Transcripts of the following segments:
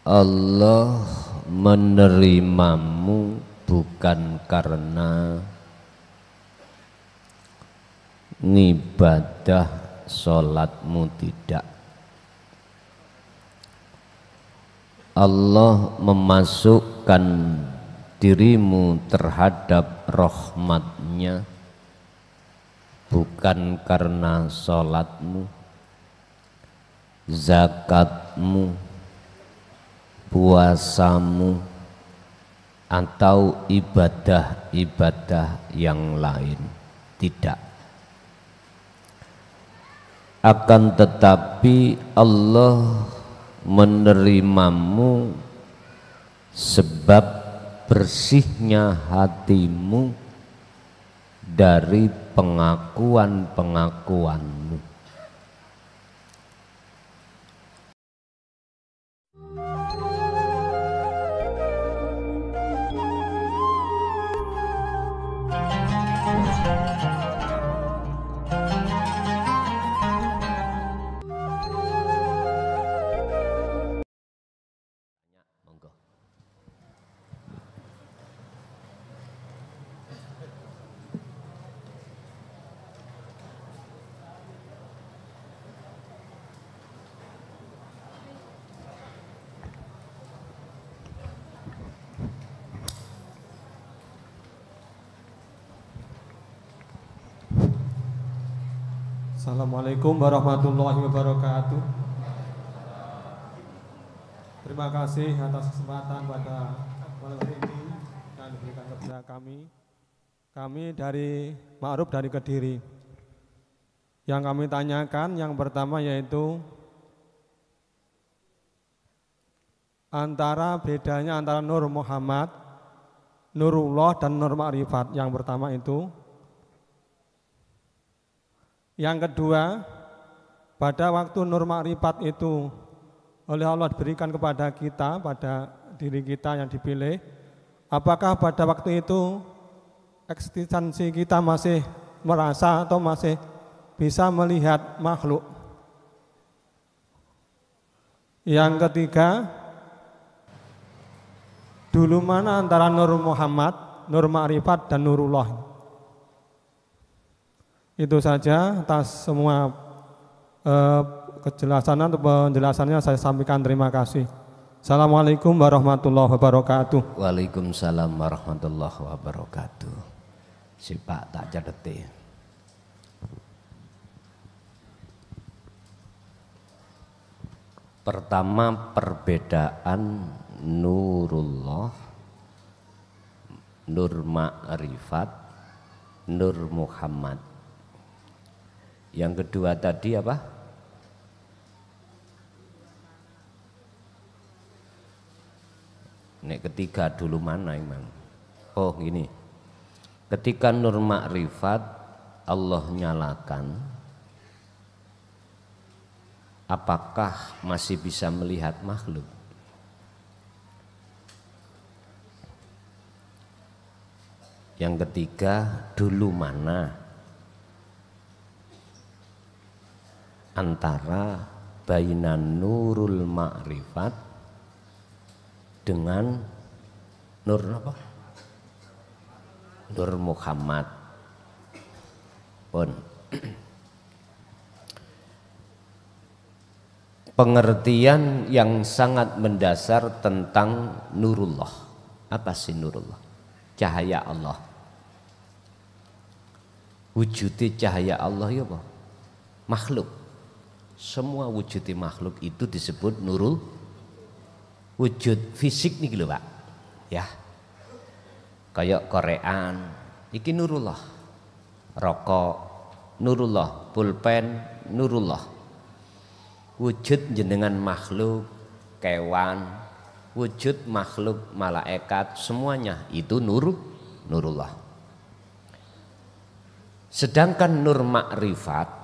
Allah menerimamu bukan karena ngibadah sholatmu, tidak. Allah memasukkan dirimu terhadap rahmatnya bukan karena sholatmu, zakatmu, puasamu, atau ibadah-ibadah yang lain, tidak. Akan tetapi Allah menerimamu sebab bersihnya hatimu dari pengakuan-pengakuanmu. Assalamualaikum warahmatullahi wabarakatuh. Terima kasih atas kesempatan pada malam hari ini yang diberikan kepada kami. Kami dari Ma'ruf dari Kediri. Yang kami tanyakan yang pertama yaitu bedanya antara Nur Muhammad, Nurullah dan Nur Ma'rifat. Yang pertama itu. Yang kedua, pada waktu Nur Ma'rifat itu oleh Allah diberikan kepada kita, pada diri kita yang dipilih, apakah pada waktu itu eksistensi kita masih merasa atau masih bisa melihat makhluk? Yang ketiga, dulu mana antara Nur Muhammad, Nur Ma'rifat dan Nurullah? Itu saja atas semua kejelasan atau penjelasannya saya sampaikan, terima kasih. Assalamualaikum warahmatullahi wabarakatuh. Waalaikumsalam warahmatullahi wabarakatuh. Si Pak tak cadeti. Pertama, perbedaan Nurullah, Nur Ma'rifat, Nur Muhammad. Yang kedua tadi apa? Nek ketiga dulu mana emang? Oh gini, ketika Nur Ma'rifat Allah nyalakan, apakah masih bisa melihat makhluk? Yang ketiga, dulu mana antara bainan Nurul Ma'rifat dengan Nur apa? Nur Muhammad. Pun pengertian yang sangat mendasar tentang Nurullah. Apa sih Nurullah? Cahaya Allah. Wujudnya cahaya Allah ya apa? Makhluk. Semua wujud makhluk itu disebut nurul. Wujud fisik nih lho Pak. Ya. Kayak Korean, iki Nurullah. Rokok Nurullah, pulpen Nurullah. Wujud jenengan makhluk, kewan, wujud makhluk malaikat, semuanya itu Nurullah. Sedangkan Nur Ma'rifat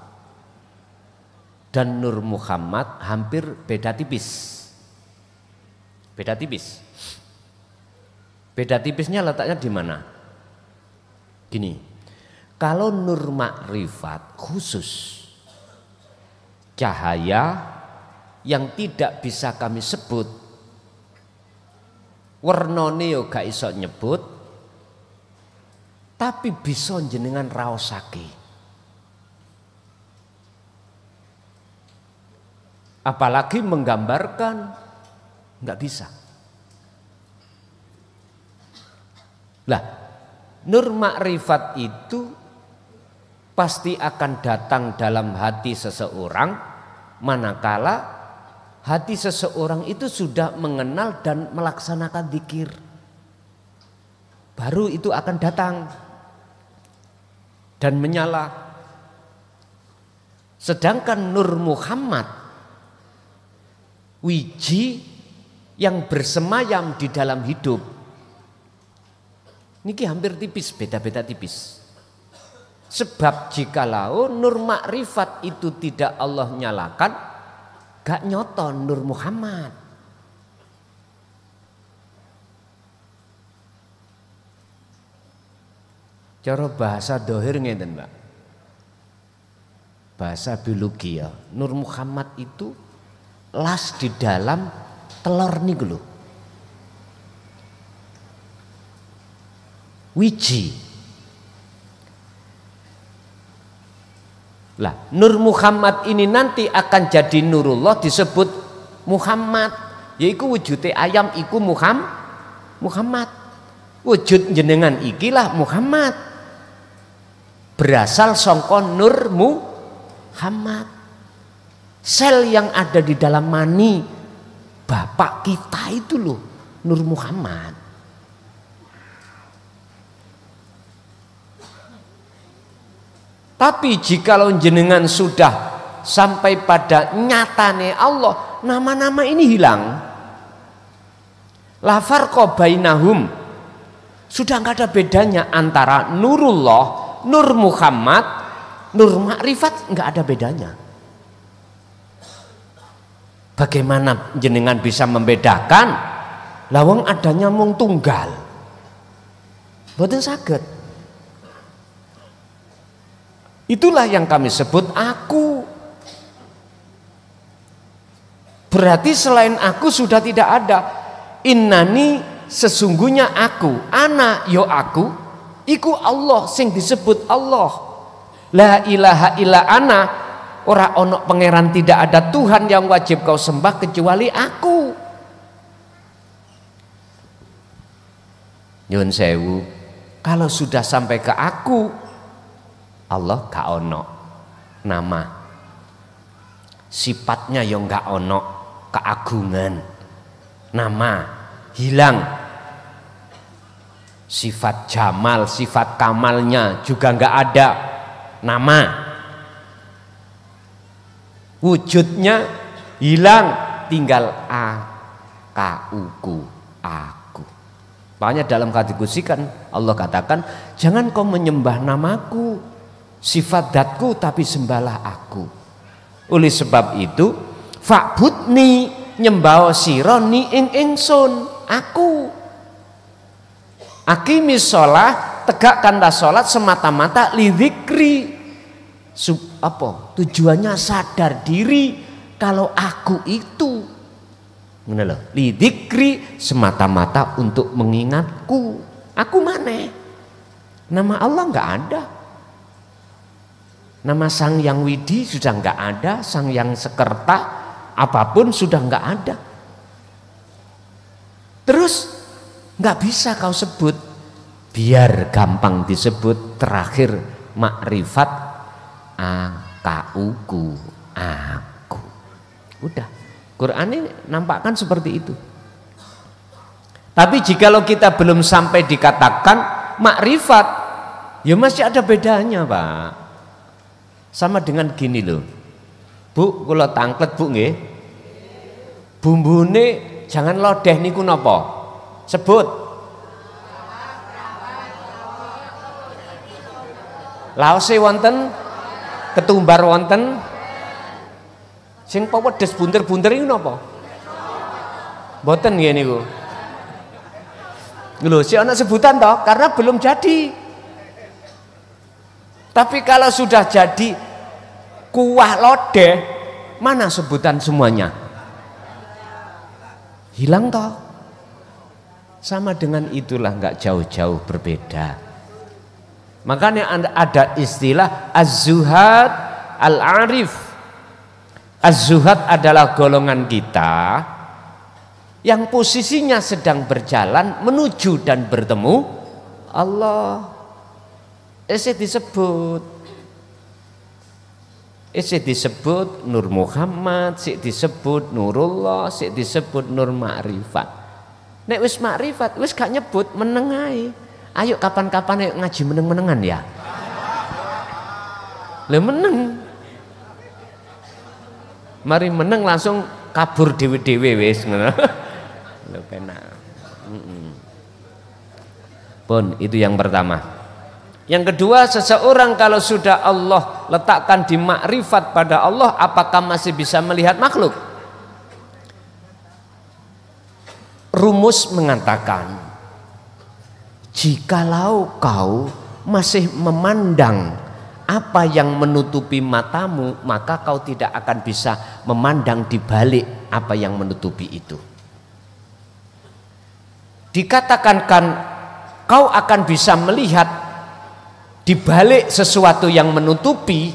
dan Nur Muhammad hampir beda tipis. Beda tipis. Beda tipisnya letaknya di mana? Gini, kalau Nur Ma'rifat khusus cahaya yang tidak bisa kami sebut Wernane yo gak iso nyebut, tapi bisa jenengan raosake. Apalagi menggambarkan, nggak bisa. Lah, nur makrifat itu pasti akan datang dalam hati seseorang manakala hati seseorang itu sudah mengenal dan melaksanakan zikir. Baru itu akan datang dan menyala. Sedangkan Nur Muhammad, wiji yang bersemayam di dalam hidup, niki hampir tipis, beda-beda tipis. Sebab jikalau Nur Makrifat itu tidak Allah nyalakan, gak nyoton Nur Muhammad. Cara bahasa dohir ngeten, Mbak. Bahasa biologi ya. Nur Muhammad itu las di dalam telur niku lho. Wiji. Lah, Nur Muhammad ini nanti akan jadi Nurullah disebut Muhammad, yaitu wujudnya ayam iku Muhammad. Wujud jenengan ikilah Muhammad. Berasal sangka Nur Muhammad. Sel yang ada di dalam mani bapak kita itu loh Nur Muhammad. Tapi jikalau jenengan sudah sampai pada nyatane Allah, nama-nama ini hilang. La farqa bainahum. Sudah nggak ada bedanya antara Nurullah, Nur Muhammad, Nur Makrifat, nggak ada bedanya. Bagaimana jenengan bisa membedakan? Lawang adanya mung tunggal. Boten saged. Itulah yang kami sebut aku. Berarti selain aku sudah tidak ada. Innani sesungguhnya aku, ana yo aku, iku Allah sing disebut Allah. La ilaha illa ana, ora ono pangeran, tidak ada Tuhan yang wajib kau sembah kecuali aku. Nyun sewu, kalau sudah sampai ke aku, Allah gak ono nama, sifatnya yang gak ono, keagungan, nama hilang, sifat jamal, sifat kamalnya juga gak ada, nama wujudnya hilang, tinggal aku. Makanya dalam kategori kan Allah katakan, jangan kau menyembah namaku, sifat datku, tapi sembahlah aku. Oleh sebab itu fa'budni, nyembah sira ni ing ingsun, aku. Aqimis shalah, tegakkanlah salat semata-mata lidzikri. Tujuannya sadar diri kalau aku itu, ngene lho, lidzikri, semata-mata untuk mengingatku. Aku mana? Nama Allah enggak ada. Nama Sang Yang Widi sudah enggak ada, Sang Yang Sekerta apapun sudah enggak ada. Terus enggak bisa kau sebut, biar gampang disebut terakhir makrifat aku. Udah, Quran ini nampakkan seperti itu. Tapi jikalau kita belum sampai dikatakan makrifat, ya masih ada bedanya, Pak. Sama dengan gini loh, Bu, kula tangklet Bu nggih. Bumbune jangan lodeh niku napa? Sebut. Laose wonten, ketumbar wonten. Sing pedes bunter-bunter iku napa? Mboten nggih niku. Lho, sik ana sebutan toh, karena belum jadi. Tapi kalau sudah jadi kuah lodeh, mana sebutan semuanya? Hilang toh. Sama dengan itulah, nggak jauh-jauh berbeda. Makanya ada istilah az-zuhad al-arif. Az-zuhad adalah golongan kita yang posisinya sedang berjalan menuju dan bertemu Allah. disebut Nur Muhammad, disebut Nurullah, disebut Nur Ma'rifat. Nek wis makrifat, wis gak nyebut menengai. Ayo kapan-kapan ayo ngaji meneng-menengan ya. Lah meneng. Mari meneng langsung kabur dewe-dewe wis ngono. Lho penak. Pun itu yang pertama. Yang kedua, seseorang kalau sudah Allah letakkan di makrifat pada Allah, apakah masih bisa melihat makhluk? Rumus mengatakan, jikalau kau masih memandang apa yang menutupi matamu, maka kau tidak akan bisa memandang di balik apa yang menutupi itu. Dikatakan kau akan bisa melihat di balik sesuatu yang menutupi,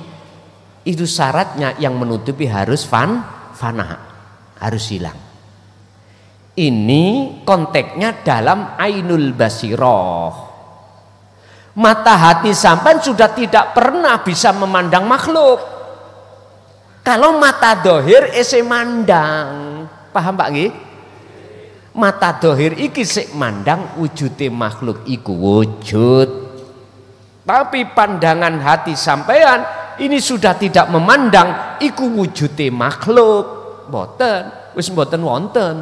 itu syaratnya yang menutupi harus fana, harus hilang. Ini konteksnya dalam ainul basiroh. Mata hati sampai sudah tidak pernah bisa memandang makhluk. Kalau mata dohir ese mandang, paham Pak nggih? Mata dohir iki sik mandang wujude makhluk iku wujud. Tapi pandangan hati sampean ini sudah tidak memandang iku wujude makhluk. Mboten, wis mboten wonten.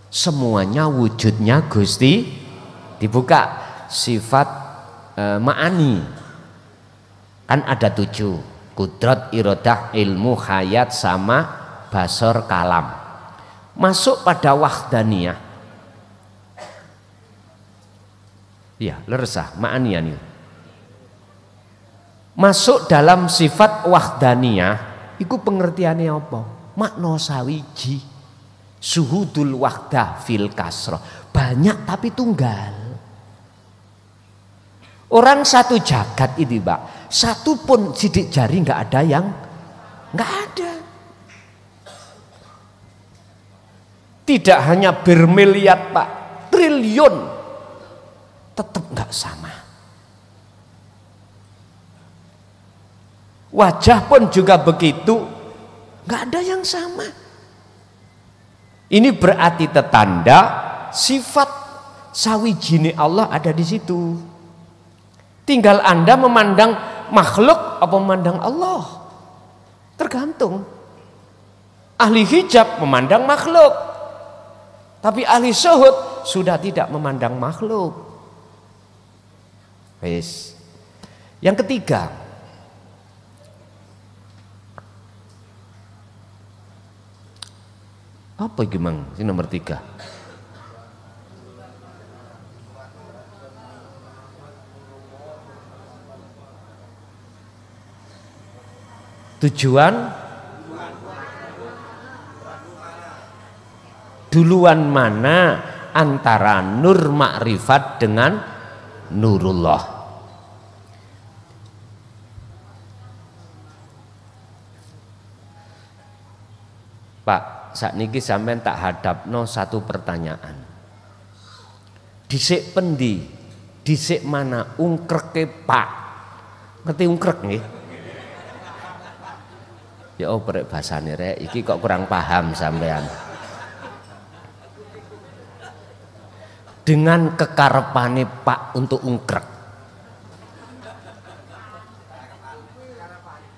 Semuanya wujudnya Gusti. Dibuka sifat ma'ani, kan ada 7: kudrat, iradah, ilmu, hayat, sama, basor, kalam. Masuk pada wahdaniyah. Ya, leresah ma'aniyah nih. Masuk dalam sifat wahdaniyah, iku pengertiannya apa? Makna sawiji. Suhudul wahdah fil kasroh, banyak tapi tunggal. Orang satu jagat ini Pak, satu pun sidik jari nggak ada yang nggak ada. Tidak hanya bermiliar Pak, triliun, tetap nggak sama. Wajah pun juga begitu, nggak ada yang sama. Ini berarti tetanda sifat sawijine Allah ada di situ. Tinggal Anda memandang makhluk apa memandang Allah, tergantung. Ahli hijab memandang makhluk, tapi ahli syuhud sudah tidak memandang makhluk. Wes. Yang ketiga, apa gimana? Ini nomor 3. Tujuan duluan mana antara nur makrifat dengan nurullah? Pak, saat niki sampean tak hadapno satu pertanyaan. Dhisik pendi? Dhisik mana ungkreke Pak? Ngerti ungkrek nggih? Ya oh brek basane rek, iki kok kurang paham sampean. Dengan kekarepane Pak untuk ungkrek.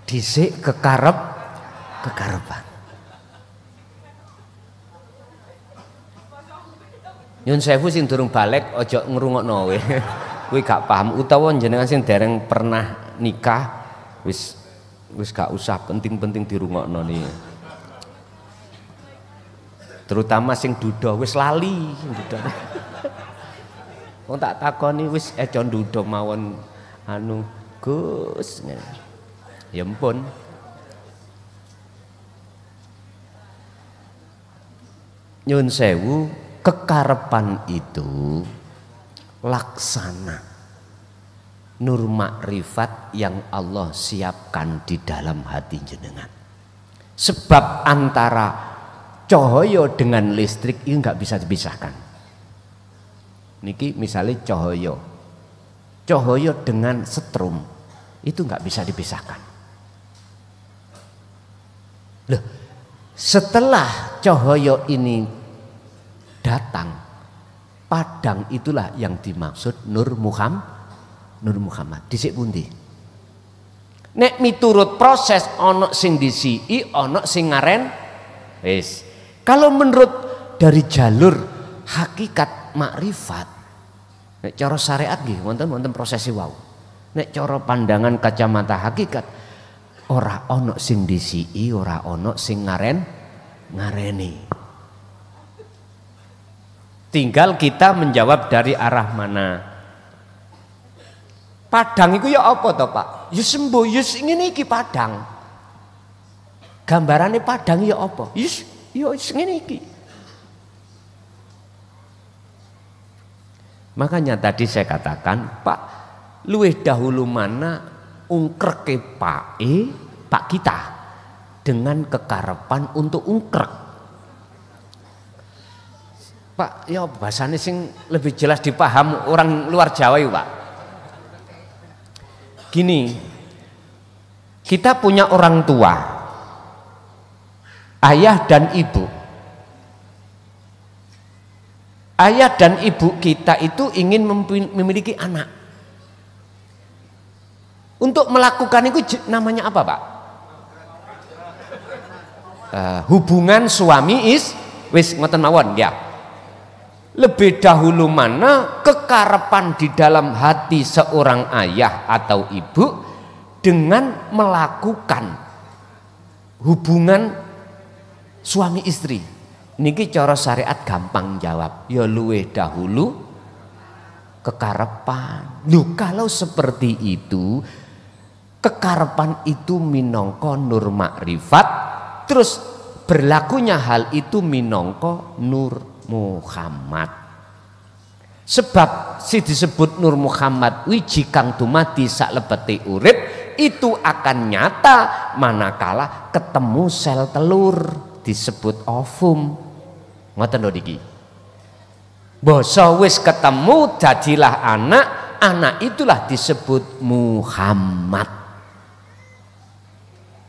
Dhisik kekarepan. Nyun sewu sing durung balik ojo ngrungokno kowe. Kowe gak paham utawa jenengan sing dereng pernah nikah wis gak usah penting-penting dirungokno nih. Terutama sing duda wis lali duda. Wong tak takoni wis eco duda mawon anu Gus. Ya ampun. Nyun sewu kekarepan itu laksana nur makrifat yang Allah siapkan di dalam hati jenengan. Sebab antara cahaya dengan listrik itu nggak bisa dipisahkan. Niki misalnya cahaya dengan setrum itu nggak bisa dipisahkan. Loh, setelah cahaya ini datang, padang itulah yang dimaksud Nur Muhammad. Dhisik pundi? Nek miturut proses ana sing disiki, ana sing ngaren wis. Kalau menurut dari jalur hakikat makrifat, nek cara syariat nggih wonten prosesi wau. Nek cara pandangan kacamata hakikat ora ana sing disiki, ora ana sing ngareni. Tinggal kita menjawab dari arah mana. Padang itu ya apa toh Pak? Ya sembuh, ya ngene iki padang. Gambarane padang ya apa? Ya ngene iki. Makanya tadi saya katakan, Pak, luwih dahulu mana ungkreke Pak kita dengan kekarepan untuk ungkrek. Pak, ya bahasane sing lebih jelas dipaham orang luar Jawa ya Pak. Gini, kita punya orang tua, ayah dan ibu. Ayah dan ibu kita itu ingin memiliki anak. Untuk melakukan itu namanya apa Pak? Hubungan suami wis ngoten mawon ya. Lebih dahulu mana kekarepan di dalam hati seorang ayah atau ibu dengan melakukan hubungan suami istri. Niki cara syariat gampang jawab. Ya luwih dahulu kekarepan. Loh, kalau seperti itu, kekarepan itu minangka nur makrifat, terus berlakunya hal itu minangka nur Muhammad. Sebab si disebut Nur Muhammad wiji kang dumadi saklebete urip itu akan nyata manakala ketemu sel telur disebut ovum. Ngoten lho niki. Basa wis ketemu jadilah anak itulah disebut Muhammad.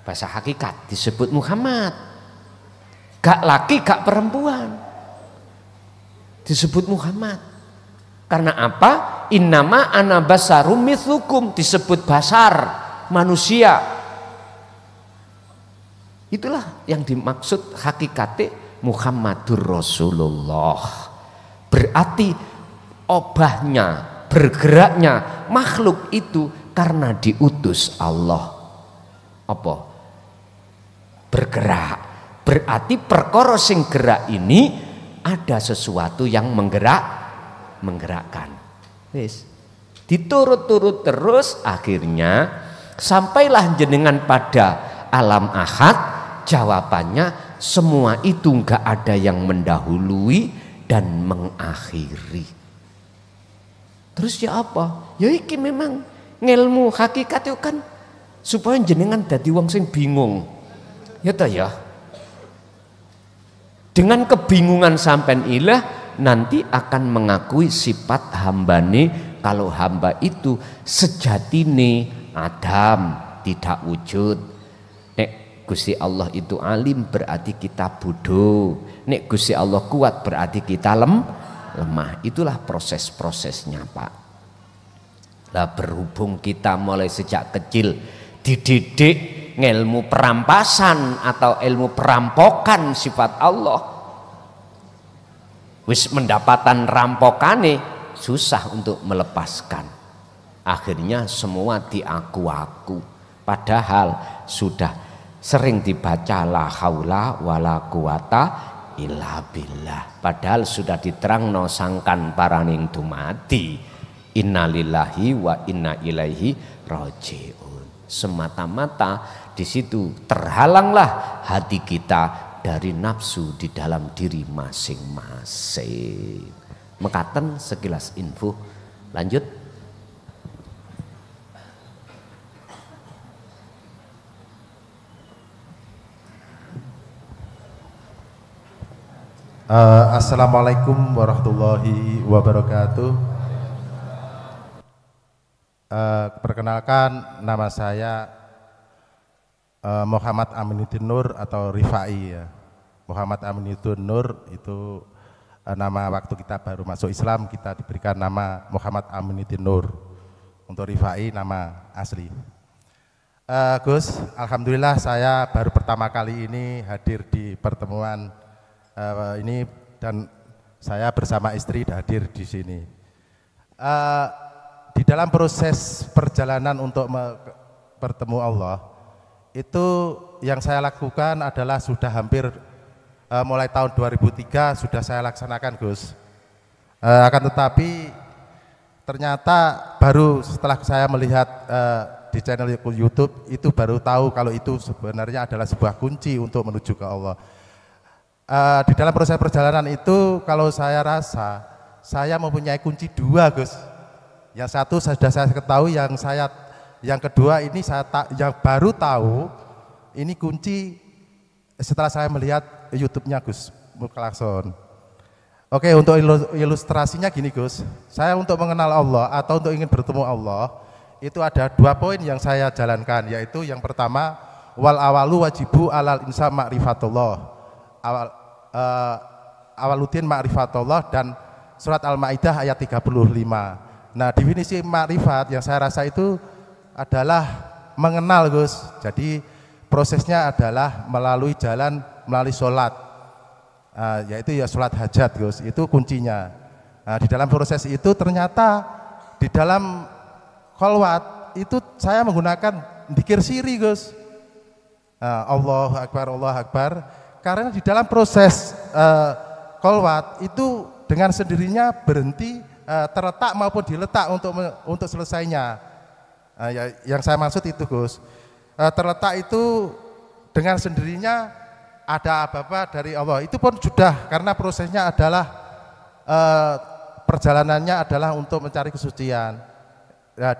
Bahasa hakikat disebut Muhammad. Gak laki gak perempuan. Disebut Muhammad. Karena apa? Innama ana basarum mithlukum, disebut basar, manusia. Itulah yang dimaksud hakikate Muhammadur Rasulullah. Berarti obahnya, bergeraknya makhluk itu karena diutus Allah. Apa? Bergerak. Berarti perkara sing gerak ini ada sesuatu yang menggerakkan. Wis. Diturut-turut terus akhirnya sampailah jenengan pada alam ahad. Jawabannya semua itu enggak ada yang mendahului dan mengakhiri. Terus ya apa? Ya iki memang ngelmu hakikat itu kan supaya jenengan dadi wong sing bingung. Ya ta ya. Dengan kebingungan sampean ilah nanti akan mengakui sifat hambane kalau hamba itu sejatine Adam tidak wujud. Nek Gusti Allah itu alim berarti kita bodoh. Nek Gusti Allah kuat berarti kita lemah. Itulah proses-prosesnya Pak. Lah berhubung kita mulai sejak kecil dididik ilmu perampasan atau ilmu perampokan sifat Allah, wis mendapatan rampokane susah untuk melepaskan. Akhirnya semua diaku-aku, padahal sudah sering dibaca la haula wala quwata illa billah, padahal sudah diterangno sangkan paraning dumadi innalillahi wa inna ilaihi rajiun. Semata-mata di situ terhalanglah hati kita dari nafsu di dalam diri masing-masing. Mekaten sekilas info. Lanjut. Assalamualaikum warahmatullahi wabarakatuh. Perkenalkan, nama saya Muhammad Aminuddin Nur atau Rifai ya. Muhammad Aminuddin Nur itu nama waktu kita baru masuk Islam, kita diberikan nama Muhammad Aminuddin Nur. Untuk Rifai nama asli. Gus, alhamdulillah saya baru pertama kali ini hadir di pertemuan ini dan saya bersama istri hadir di sini. Di dalam proses perjalanan untuk bertemu Allah, itu yang saya lakukan adalah sudah hampir mulai tahun 2003 sudah saya laksanakan, Gus. Akan tetapi ternyata baru setelah saya melihat di channel YouTube itu baru tahu kalau itu sebenarnya adalah sebuah kunci untuk menuju ke Allah. Di dalam proses perjalanan itu kalau saya rasa saya mempunyai kunci dua, Gus. Yang satu sudah saya ketahui, yang kedua ini yang baru tahu ini kunci setelah saya melihat YouTube-nya Gus Muklakson. Oke, untuk ilustrasinya gini, Gus. Saya untuk mengenal Allah atau untuk ingin bertemu Allah itu ada 2 poin yang saya jalankan, yaitu yang pertama wal awalu wajibu alal insa ma'rifatullah. Awaluddin ma'rifatullah dan surat Al-Maidah ayat 35. Nah, definisi ma'rifat yang saya rasa itu adalah mengenal, Gus. Jadi prosesnya adalah melalui sholat, yaitu ya sholat hajat, Gus. Itu kuncinya. Nah, di dalam proses itu ternyata di dalam kholwat itu saya menggunakan dzikir siri, Gus. Allahu Akbar, Allahu Akbar. Karena di dalam proses kholwat itu dengan sendirinya berhenti, terletak maupun diletak untuk selesainya. Yang saya maksud itu, Gus, terletak itu dengan sendirinya ada apa-apa dari Allah. Itu pun sudah, karena prosesnya adalah perjalanannya adalah untuk mencari kesucian.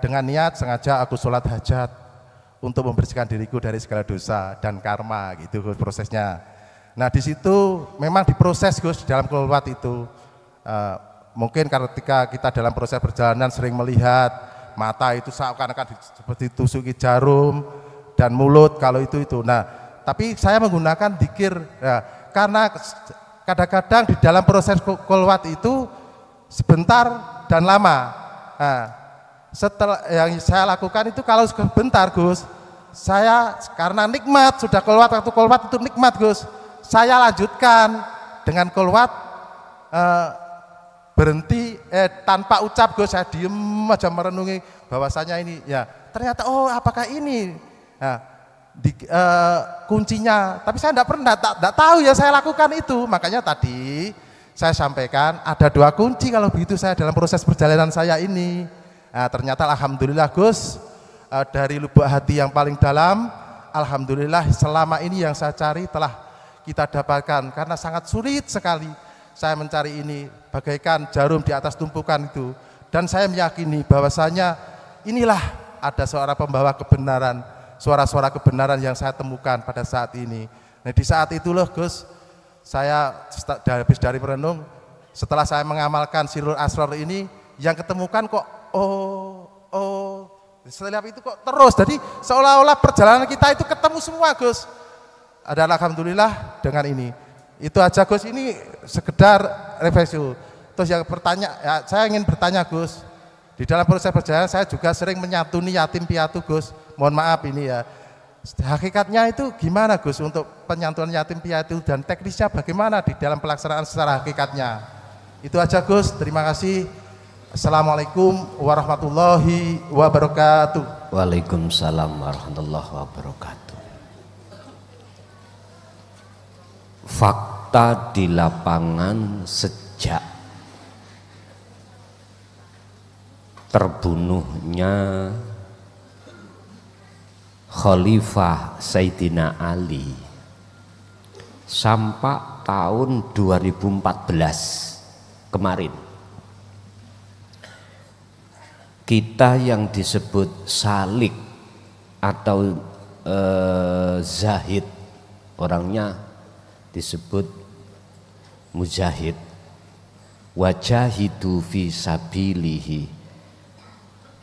Dengan niat sengaja aku sholat hajat untuk membersihkan diriku dari segala dosa dan karma, gitu Gus, prosesnya. Nah, di situ memang diproses, Gus, dalam kholwat itu. Mungkin ketika kita dalam proses perjalanan sering melihat mata itu seakan-akan seperti tusuki jarum dan mulut kalau itu. Nah, tapi saya menggunakan dzikir karena kadang-kadang di dalam proses kholwat itu sebentar dan lama. Nah, setelah yang saya lakukan itu kalau sebentar, Gus, saya karena nikmat sudah kholwat, waktu kholwat itu nikmat, Gus. Saya lanjutkan dengan kholwat berhenti tanpa ucap, Gus. Saya diem aja merenungi bahwasanya ini ya ternyata apakah ini kuncinya, tapi saya tidak tahu ya saya lakukan itu. Makanya tadi saya sampaikan ada 2 kunci kalau begitu saya dalam proses perjalanan saya ini. Ternyata alhamdulillah, Gus, dari lubuk hati yang paling dalam, alhamdulillah selama ini yang saya cari telah kita dapatkan, karena sangat sulit sekali saya mencari ini bagaikan jarum di atas tumpukan itu. Dan saya meyakini bahwasanya inilah ada seorang pembawa kebenaran, suara-suara kebenaran yang saya temukan pada saat ini. Nah, di saat itu loh, Gus, saya habis dari merenung, setelah saya mengamalkan Sirrul Asrar ini, yang ketemukan kok setelah itu kok terus. Jadi seolah-olah perjalanan kita itu ketemu semua, Gus. Adalah alhamdulillah dengan ini. Itu aja, Gus, ini sekedar refleksi. Terus yang saya ingin bertanya, Gus, di dalam proses perjalanan saya juga sering menyantuni yatim piatu, Gus. Mohon maaf ini ya. Hakikatnya itu gimana, Gus, untuk penyantunan yatim piatu dan teknisnya bagaimana di dalam pelaksanaan secara hakikatnya? Itu aja, Gus. Terima kasih. Assalamualaikum warahmatullahi wabarakatuh. Waalaikumsalam warahmatullahi wabarakatuh. Fakta di lapangan sejak terbunuhnya Khalifah Sayyidina Ali sampai tahun 2014 kemarin. Kita yang disebut salik atau zahid, orangnya disebut mujahid, wajahidu fi sabilihi,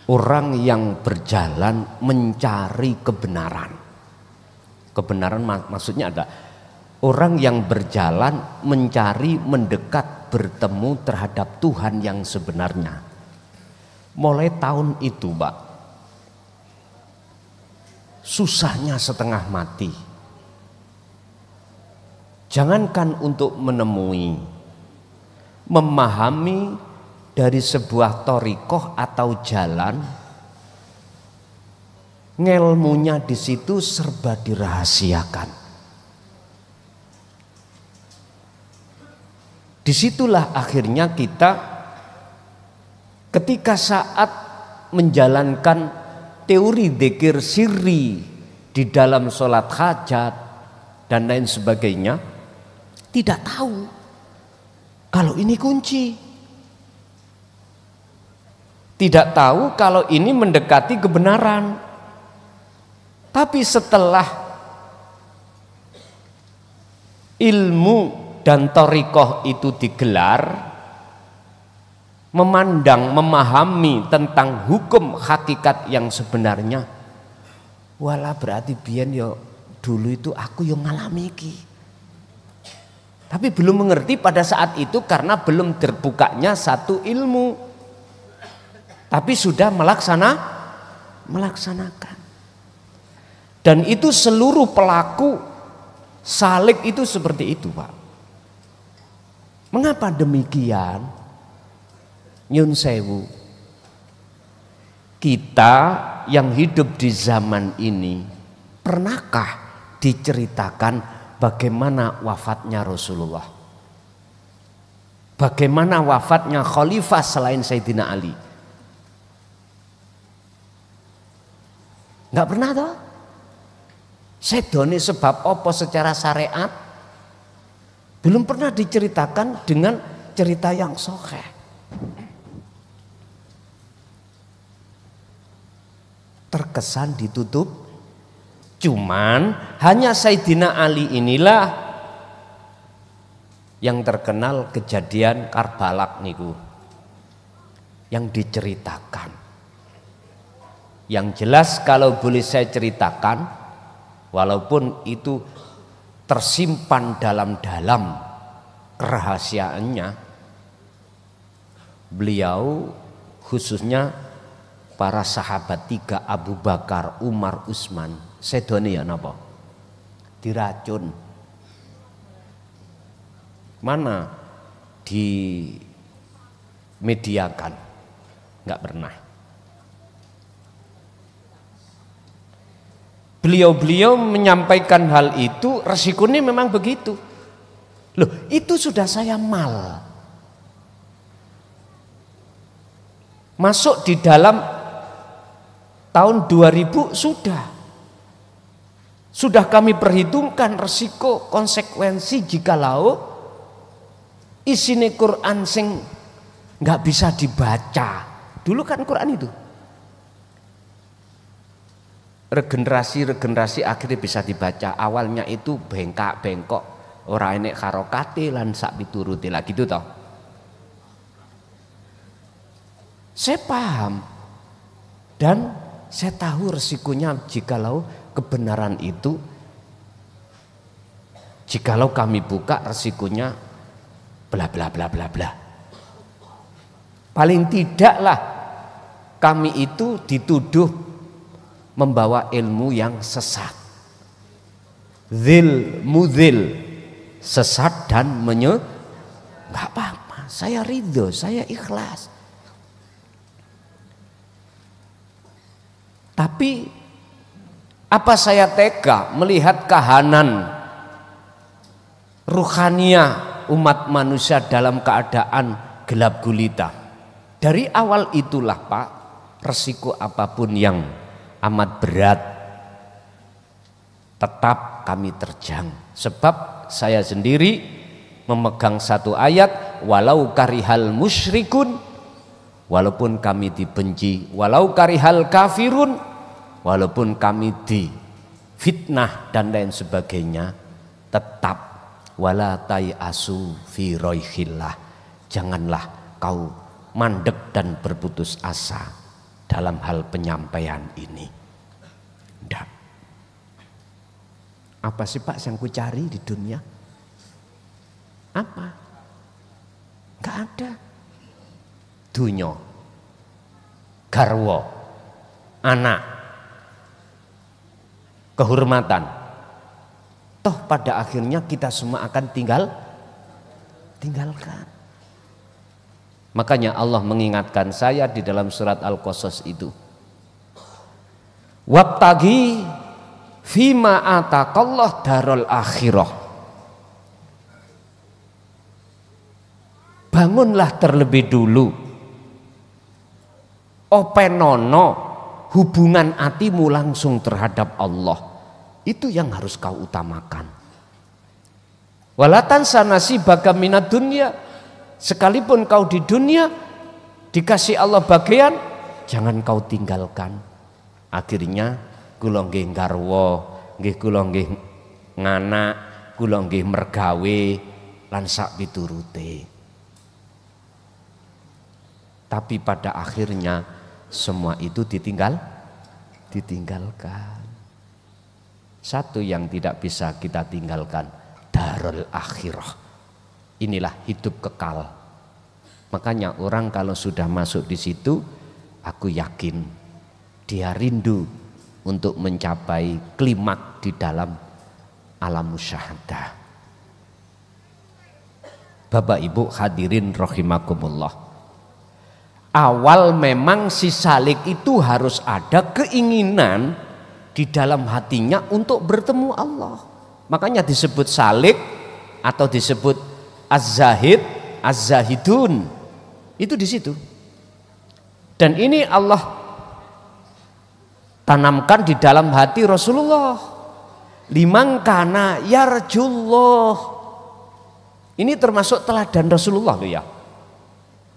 orang yang berjalan mencari kebenaran. Kebenaran maksudnya ada orang yang berjalan mencari, mendekat, bertemu terhadap Tuhan yang sebenarnya. Mulai tahun itu, Pak, susahnya setengah mati. Jangankan untuk menemui, memahami dari sebuah thariqah atau jalan, ngelmunya di situ serba dirahasiakan. Disitulah akhirnya kita ketika saat menjalankan teori dzikir sirri di dalam sholat hajat dan lain sebagainya, tidak tahu kalau ini kunci. Tidak tahu kalau ini mendekati kebenaran. Tapi setelah ilmu dan thariqah itu digelar, memandang, memahami tentang hukum hakikat yang sebenarnya, wala berarti biyen yo dulu itu aku yang ngalami iki. Tapi belum mengerti pada saat itu karena belum terbukanya satu ilmu. Tapi sudah melaksanakan. Dan itu seluruh pelaku salik itu seperti itu, Pak. Mengapa demikian? Nyun sewu, kita yang hidup di zaman ini, pernahkah diceritakan bagaimana wafatnya Rasulullah? Bagaimana wafatnya khalifah selain Sayyidina Ali? Enggak pernah toh? Sedone sebab apa secara syariat belum pernah diceritakan dengan cerita yang sahih. Terkesan ditutup. Cuman hanya Sayyidina Ali inilah yang terkenal kejadian Karbala niku yang diceritakan. Yang jelas kalau boleh saya ceritakan, walaupun itu tersimpan dalam-dalam kerahasiaannya, beliau khususnya para sahabat tiga, Abu Bakar, Umar, Utsman, sedone ya napa? Diracun. Mana dimediakan? Enggak pernah. Beliau-beliau menyampaikan hal itu, resikonya memang begitu. Loh, itu sudah saya mal. Masuk di dalam tahun 2000 sudah kami perhitungkan resiko konsekuensi jikalau isine Quran sing nggak bisa dibaca. Dulu kan Quran itu regenerasi akhirnya bisa dibaca. Awalnya itu bengkak-bengkok, ora enek harokate lan sak pituruti lah gitu toh. Saya paham dan saya tahu resikonya jikalau kebenaran itu, jikalau kami buka resikonya bla bla bla bla bla. Paling tidaklah kami itu dituduh membawa ilmu yang sesat, zil mudhil, sesat dan nggak apa-apa, saya ridho, saya ikhlas. Tapi apa saya tega melihat kahanan ruhania umat manusia dalam keadaan gelap gulita? Dari awal itulah Pak, resiko apapun yang amat berat tetap kami terjang. Sebab saya sendiri memegang satu ayat, walau karihal musyrikun, walaupun kami dibenci, walau karihal kafirun, walaupun kami difitnah dan lain sebagainya, tetap wala tayasu fi roihillah, janganlah kau mandek dan berputus asa dalam hal penyampaian ini. Nggak. Apa sih Pak yang ku cari di dunia? Apa? Nggak ada. Dunya, garwa, anak, kehormatan. Toh pada akhirnya kita semua akan tinggalkan. Makanya Allah mengingatkan saya di dalam surat Al-Qasas itu. Wabtagi fima ataqallah darul akhirah. Bangunlah terlebih dulu, openono hubungan hatimu langsung terhadap Allah. Itu yang harus kau utamakan. Walatan sanasi baga minat dunia, sekalipun kau di dunia dikasih Allah bagian, jangan kau tinggalkan. Akhirnya kula nggih garwa, nggih kula nggih nganak, kula nggih mergawe lan sak piturute. Tapi pada akhirnya semua itu ditinggalkan. Satu yang tidak bisa kita tinggalkan, darul akhirah. Inilah hidup kekal. Makanya orang kalau sudah masuk di situ, aku yakin dia rindu untuk mencapai klimak di dalam alam musyahadah. Bapak Ibu hadirin rahimakumullah. Awal memang si salik itu harus ada keinginan di dalam hatinya untuk bertemu Allah. Makanya disebut salik atau disebut az-zahid, az-zahidun. Itu di situ. Dan ini Allah tanamkan di dalam hati Rasulullah. Liman kana yarjullah. Ini termasuk teladan Rasulullah loh ya.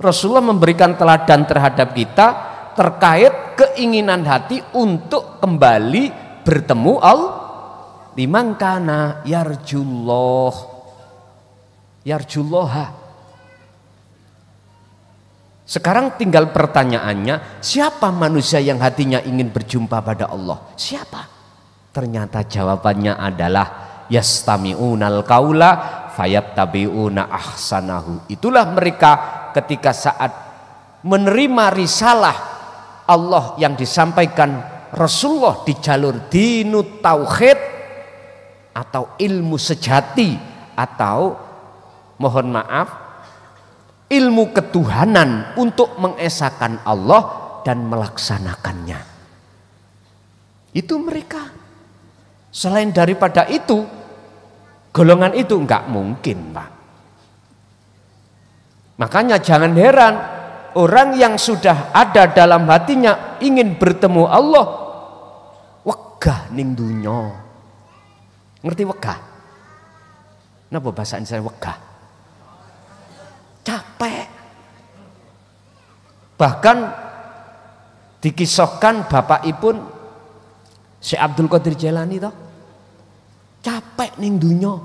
Rasulullah memberikan teladan terhadap kita terkait keinginan hati untuk kembali bertemu Allah. Liman kana yarjullah, yarjullaha. Sekarang tinggal pertanyaannya, siapa manusia yang hatinya ingin berjumpa pada Allah? Siapa? Ternyata jawabannya adalah yastami'unal qaula fayattabi'una ahsanahu. Itulah mereka ketika saat menerima risalah Allah yang disampaikan Rasulullah di jalur dinut tauhid atau ilmu sejati atau mohon maaf ilmu ketuhanan untuk mengesahkan Allah dan melaksanakannya. Itu mereka. Selain daripada itu, golongan itu enggak mungkin, Pak. Makanya jangan heran orang yang sudah ada dalam hatinya ingin bertemu Allah, wegah ning dunya. Ngerti wegah? Napa bahasa Indonesia wegah? Capek. Bahkan dikisahkan bapakipun Syekh Abdul Qadir Jailani toh, capek ning dunya.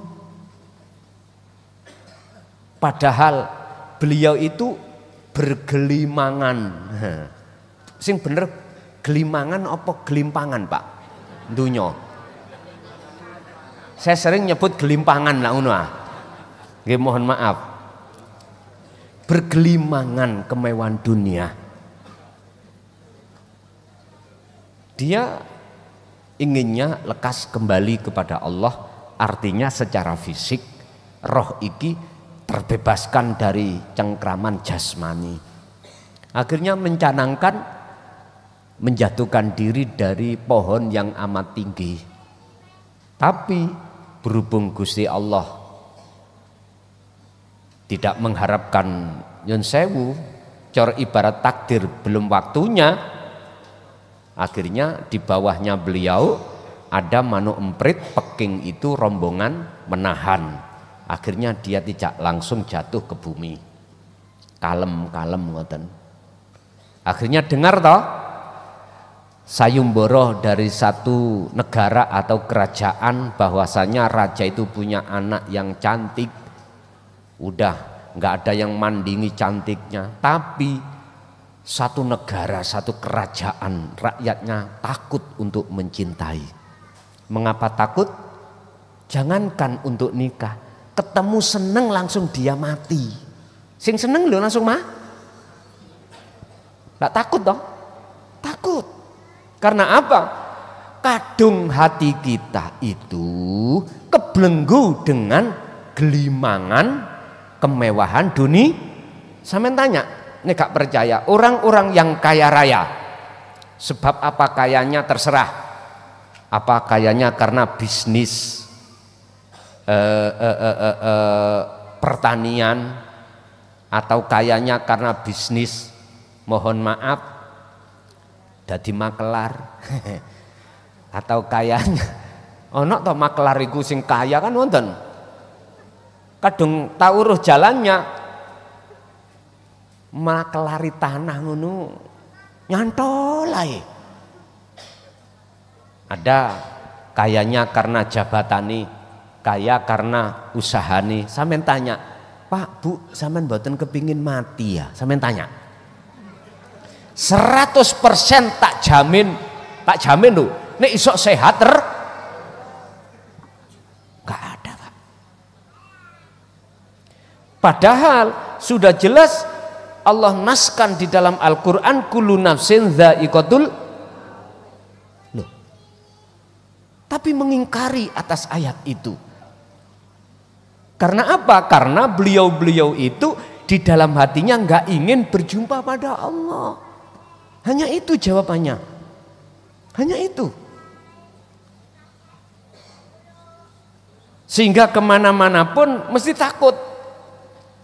Padahal beliau itu bergelimangan. Sing bener gelimangan apa gelimpangan, Pak? Dunya. Saya sering nyebut gelimpangan lah ngono ah. Nggih mohon maaf. Bergelimangan kemewahan dunia. Dia inginnya lekas kembali kepada Allah, artinya secara fisik roh iki terbebaskan dari cengkraman jasmani. Akhirnya mencanangkan menjatuhkan diri dari pohon yang amat tinggi. Tapi berhubung Gusti Allah tidak mengharapkan nyun sewu, cor ibarat takdir belum waktunya, akhirnya di bawahnya beliau ada manuk emprit peking itu rombongan menahan, akhirnya dia tidak langsung jatuh ke bumi, kalem ngoten. Akhirnya dengar toh sayumbara dari satu negara atau kerajaan bahwasanya raja itu punya anak yang cantik, udah nggak ada yang mandingi cantiknya, tapi satu negara, satu kerajaan, rakyatnya takut untuk mencintai. Mengapa takut? Jangankan untuk nikah, ketemu seneng langsung dia mati. Sing seneng lho langsung mah. Nggak takut dong? Takut. Karena apa? Kadung hati kita itu kebelenggu dengan gelimangan kemewahan dunia. Sampeyan tanya, ini gak percaya, orang-orang yang kaya raya, sebab apa kayanya terserah. Apa kayanya karena bisnis pertanian, atau kayanya karena bisnis, mohon maaf, dadi makelar. Atau kayanya ono to makelar iku sing kaya kan wonten. Kadung tawuruh jalannya makelari tanah ngono nyantol ae. Ada kayanya karena jabatani, kaya karena usahane. Sampeyan tanya, "Pak, Bu, sampeyan mboten kepingin mati ya?" Sampeyan tanya. 100% tak jamin lho, nek isok sehat gak ada, Pak. Padahal sudah jelas Allah naskan di dalam Al-Quran, kullu nafsin dha'iqatul. Loh, tapi mengingkari atas ayat itu. Karena apa? Karena beliau-beliau itu di dalam hatinya nggak ingin berjumpa pada Allah. Hanya itu jawabannya. Hanya itu. Sehingga kemana-mana pun mesti takut.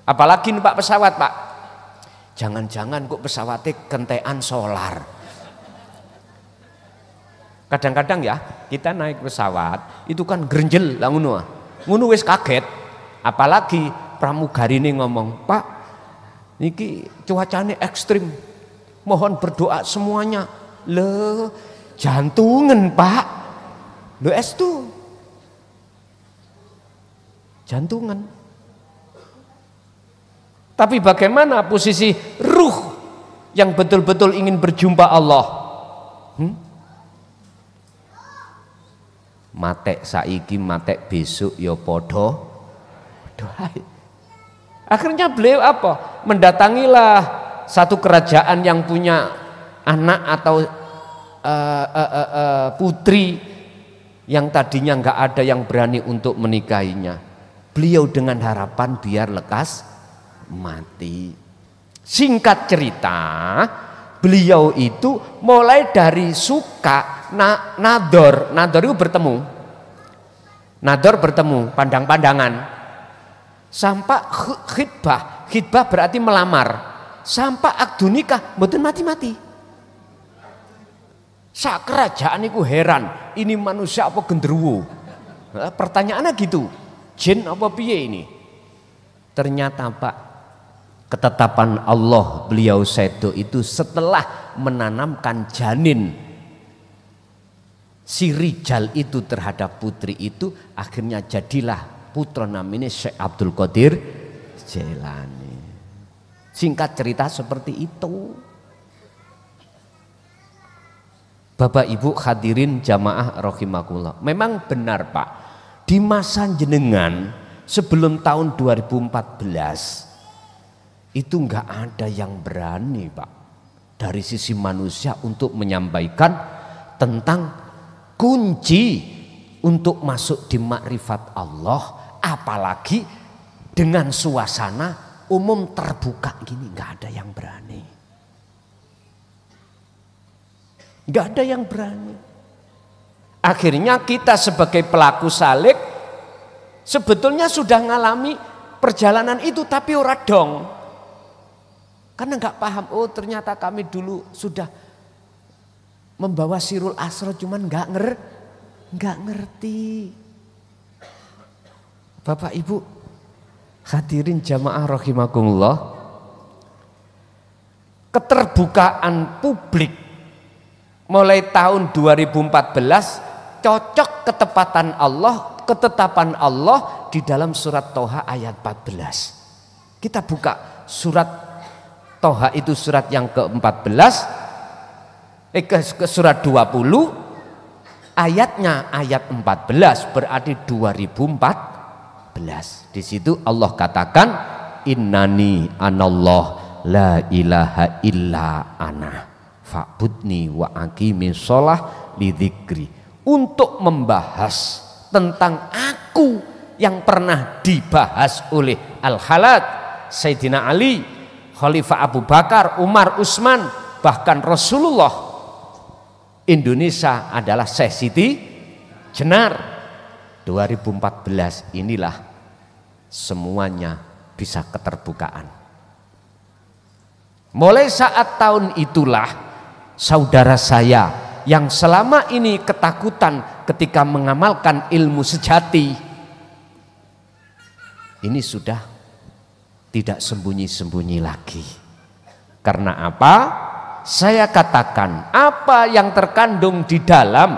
Apalagi numpak pesawat, Pak. Jangan-jangan kok pesawatnya kentean solar. Kadang-kadang ya kita naik pesawat itu kan grenjel lah ngono wis kaget. Apalagi pramugari ini ngomong, "Pak, niki cuacanya ekstrim, mohon berdoa semuanya." Le jantungan, Pak. Lo es tuh jantungan. Tapi bagaimana posisi ruh yang betul-betul ingin berjumpa Allah? Matek saiki, matek besok, ya podo. Akhirnya beliau apa? Mendatangilah satu kerajaan yang punya anak atau putri yang tadinya nggak ada yang berani untuk menikahinya. Beliau dengan harapan biar lekas mati. Singkat cerita, beliau itu mulai dari suka nador itu bertemu pandang-pandangan, sampai khidbah berarti melamar, sampai akdu nikah mboten mati-mati. Sak kerajaan iku heran, ini manusia apa genderuwo? Pertanyaannya gitu, jin apa piye ini? Ternyata, Pak, ketetapan Allah beliau sedo itu setelah menanamkan janin si rijal itu terhadap putri itu, akhirnya jadilah putra namanya Syekh Abdul Qadir Jailani. Singkat cerita seperti itu. Bapak Ibu hadirin jamaah rahimakumullah, memang benar, Pak, di masa jenengan sebelum tahun 2014 itu nggak ada yang berani, Pak, dari sisi manusia untuk menyampaikan tentang kunci untuk masuk di makrifat Allah, apalagi dengan suasana umum terbuka gini, nggak ada yang berani, nggak ada yang berani. Akhirnya kita sebagai pelaku salik sebetulnya sudah ngalami perjalanan itu, tapi ora dong. Karena nggak paham, oh ternyata kami dulu sudah membawa sirul asro, cuman nggak nggak ngerti. Bapak Ibu hadirin jamaah rahimakumullah, keterbukaan publik mulai tahun 2014 cocok ketetapan Allah di dalam surat Toha ayat 14. Kita buka surat Toha itu surat yang ke-14 ke surat 20 ayatnya ayat 14 berarti 2014. Di situ Allah katakan innani anallah la ilaha illa ana fa'budni wa aqimis sholah lidzikri, untuk membahas tentang aku yang pernah dibahas oleh Al-Halad, Sayyidina Ali, Khalifah Abu Bakar, Umar, Utsman, bahkan Rasulullah. Indonesia adalah Syekh Siti Jenar. 2014 inilah semuanya bisa keterbukaan. Mulai saat tahun itulah saudara saya yang selama ini ketakutan ketika mengamalkan ilmu sejati ini sudah tidak sembunyi-sembunyi lagi. Karena apa? Saya katakan apa yang terkandung di dalam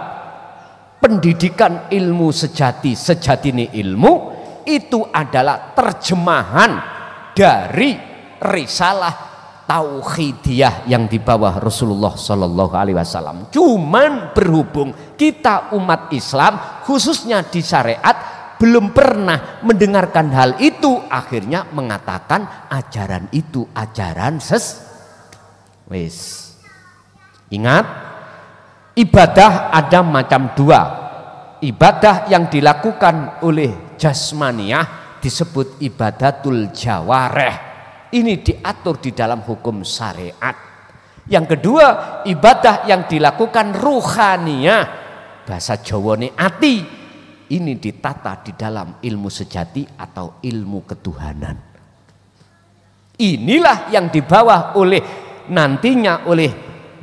pendidikan ilmu sejati, sejatine ilmu itu adalah terjemahan dari risalah tauhidiyah yang dibawa Rasulullah Shallallahu Alaihi Wasallam. Cuman berhubung kita umat Islam khususnya di syariat belum pernah mendengarkan hal itu, akhirnya mengatakan ajaran itu ajaran wis. Ingat, ibadah ada macam dua. Ibadah yang dilakukan oleh jasmaniyah disebut ibadatul jawareh. Ini diatur di dalam hukum syariat. Yang kedua, ibadah yang dilakukan ruhaniyah, bahasa Jawane ati. Ini ditata di dalam ilmu sejati atau ilmu ketuhanan. Inilah yang dibawa oleh nantinya oleh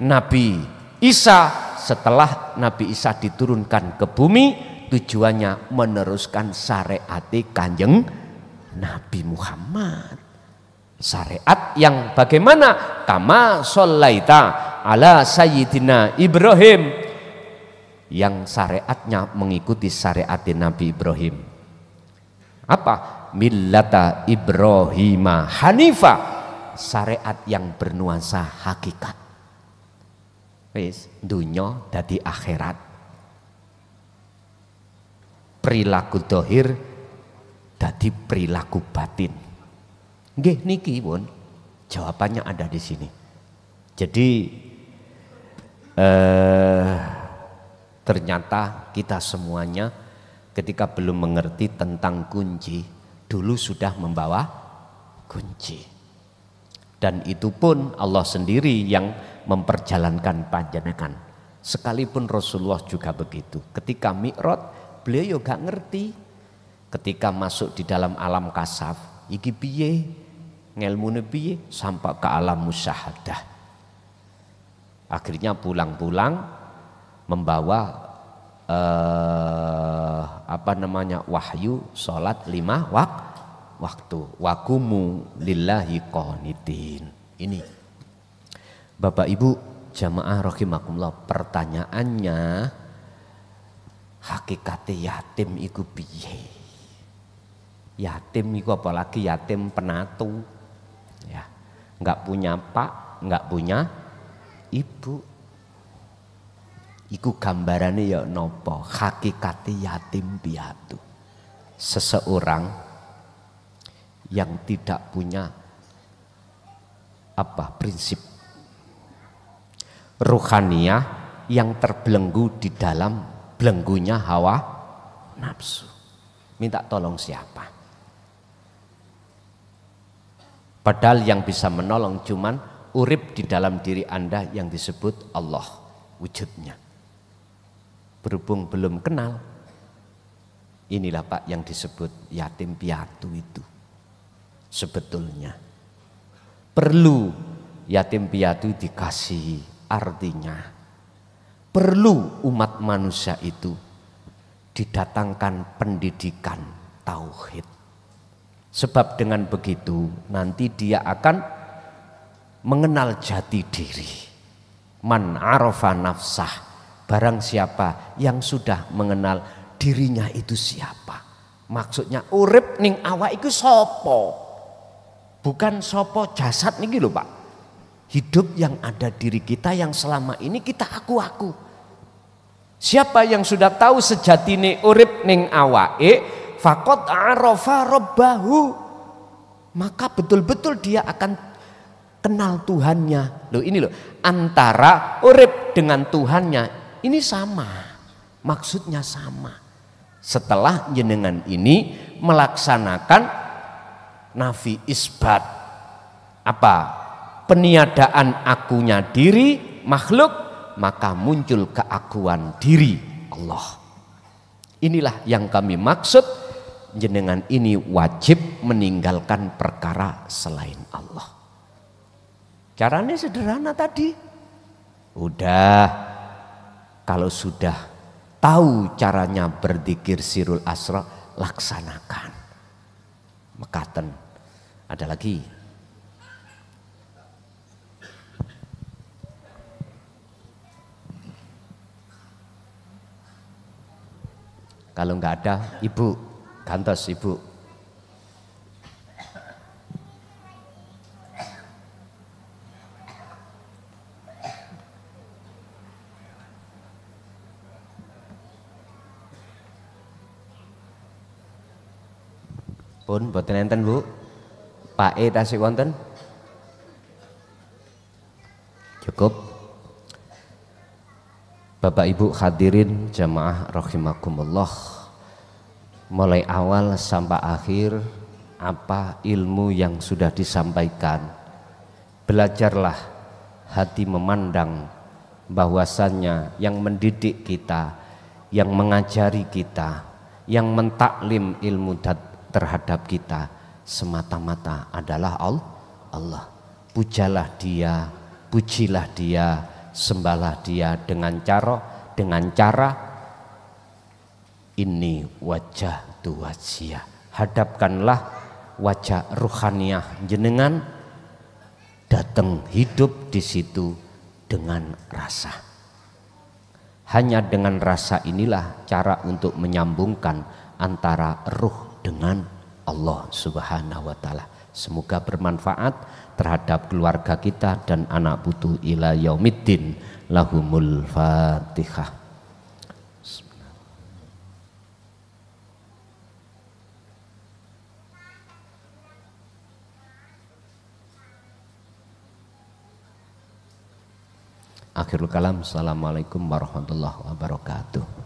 Nabi Isa. Setelah Nabi Isa diturunkan ke bumi, tujuannya meneruskan syariat Kanjeng Nabi Muhammad. Syariat yang bagaimana? Kama sholaita ala sayyidina Ibrahim, yang syariatnya mengikuti syariat Nabi Ibrahim. Apa? Millata Ibrahima Hanifa, syariat yang bernuansa hakikat. Wis dunya dadi akhirat. Perilaku dohir dadi perilaku batin. Nggih niki pun jawabannya ada di sini. Jadi ternyata kita semuanya ketika belum mengerti tentang kunci, dulu sudah membawa kunci. Dan itu pun Allah sendiri yang memperjalankan panjenengan. Sekalipun Rasulullah juga begitu. Ketika Mi'raj, beliau gak ngerti. Ketika masuk di dalam alam kasaf, iki piye, ngelmune piye, sampai ke alam musyahadah. Akhirnya pulang-pulang membawa wahyu sholat 5 waktu. Wakumu lillahi qanitin. Ini Bapak Ibu jamaah rahimakumullah, pertanyaannya hakikate yatim iku piye? Yatim iku apalagi yatim penatu. Ya, enggak punya pak, enggak punya ibu. Iku gambarane ya nopo? Hakikate yatim piatu. Seseorang yang tidak punya prinsip ruhaniyah, yang terbelenggu di dalam belenggunya hawa nafsu. Minta tolong siapa? Padahal yang bisa menolong cuman urip di dalam diri Anda yang disebut Allah wujudnya. Berhubung belum kenal, inilah Pak yang disebut yatim piatu itu. Sebetulnya perlu yatim piatu dikasih. Artinya perlu umat manusia itu didatangkan pendidikan tauhid. Sebab dengan begitu nanti dia akan mengenal jati diri. Man arafa nafsah, barang siapa yang sudah mengenal dirinya itu siapa. Maksudnya urip ning awak iku sopo, bukan sopo jasad niki lho Pak. Hidup yang ada diri kita yang selama ini kita aku. Siapa yang sudah tahu sejatine urip ning awake, faqad arafa rabbahu, maka betul-betul dia akan kenal Tuhannya. Loh ini loh, antara urip dengan Tuhannya ini sama, maksudnya sama. Setelah jenengan ini melaksanakan nafi isbat, apa? Peniadaan akunya diri makhluk, maka muncul keakuan diri Allah. Inilah yang kami maksud, jenengan ini wajib meninggalkan perkara selain Allah. Caranya sederhana tadi. Udah, kalau sudah tahu caranya berzikir sirul asra, laksanakan. Mekaten. Ada lagi. Kalau nggak ada, Ibu, gantos Ibu. Pun boten enten Bu. Pak E tasih wonten? Cukup. Bapak Ibu hadirin jamaah rahimakumullah, mulai awal sampai akhir apa ilmu yang sudah disampaikan, belajarlah hati memandang bahwasannya yang mendidik kita, yang mengajari kita, yang mentaklim ilmu terhadap kita semata-mata adalah Allah. Pujalah dia, pujilah dia, sembahlah dia dengan cara ini wajah tu wajah. Hadapkanlah wajah ruhaniyah jenengan, datang hidup di situ dengan rasa. Hanya dengan rasa inilah cara untuk menyambungkan antara ruh dengan Allah Subhanahu wa taala. Semoga bermanfaat terhadap keluarga kita dan anak putu ila yaumiddin. Lahumul Fatihah. Akhirul kalam. Assalamualaikum warahmatullahi wabarakatuh.